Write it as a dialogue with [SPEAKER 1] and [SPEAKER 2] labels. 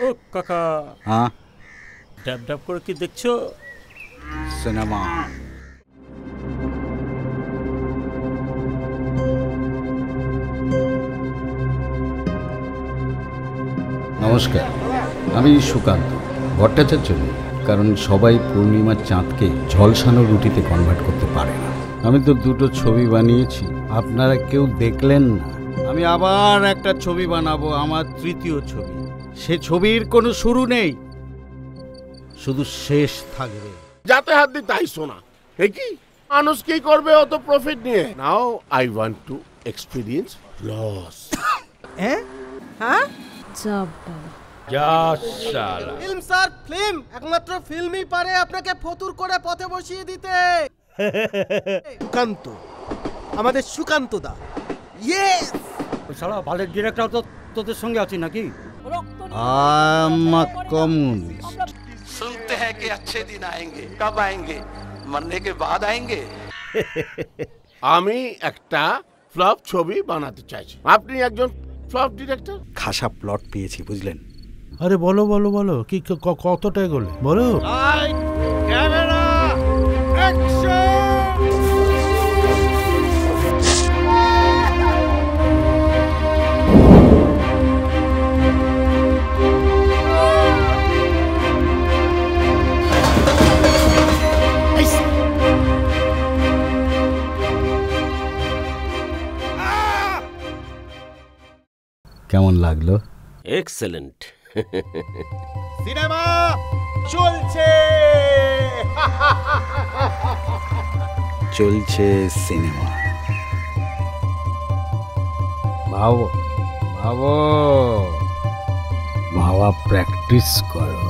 [SPEAKER 1] ও কাকা,
[SPEAKER 2] হ্যাঁ,
[SPEAKER 1] ড্যাব ড্যাব করে কি দেখছো?
[SPEAKER 2] সিনেমা। নমস্কার, আমি সুকান্ত ভট্টাচার্য নই, কারণ সবাই পূর্ণিমার চাঁদকে ঝলসানো রুটিতে কনভার্ট করতে পারে না। আমি তো দুটো ছবি বানিয়েছি, আপনারা কেউ দেখলেন না। আমি আবার একটা ছবি বানাবো, আমার তৃতীয় ছবি। সে ছবির কোনো শুরু নেই, শুধু শেষ থাকবে।
[SPEAKER 3] যাতে হাত দিই তাই শোনা, কি মানুষ কি করবে অত প্রফিট নিয়ে? Now I want to experience loss.
[SPEAKER 4] হ্যাঁ
[SPEAKER 5] ফিল্ম স্যার, ফিল্ম একমাত্র ফিল্মই পারে আপনাকে ফতুর করে পথে বসিয়ে দিতে। সুকান্ত, আমাদের সুকান্ত দা। ইয়েস,
[SPEAKER 4] শালা বালের ডিরেক্টর তো তোদের সঙ্গে আছি নাকি?
[SPEAKER 2] কমিউনিস্ট।
[SPEAKER 6] सुनते हैं कि अच्छे दिन आएंगे, कब आएंगे? मरने के बाद आएंगे।
[SPEAKER 3] আমি একটা ফ্লপ ছবি বানাতে চাইছি, আপনি একজন ফ্লপ ডিরেক্টর।
[SPEAKER 2] খাসা প্লট পেয়েছি, বুঝলেন?
[SPEAKER 7] আরে বলো বলো বলো, কি কতটা এগোলে বলো।
[SPEAKER 3] Camera action.
[SPEAKER 2] কেমন লাগলো?
[SPEAKER 1] এক্সেলেন্ট।
[SPEAKER 5] সিনেমা চলছে।
[SPEAKER 2] চলছে সিনেমা। ভাবো ভাবো, ভাবা প্র্যাকটিস করো।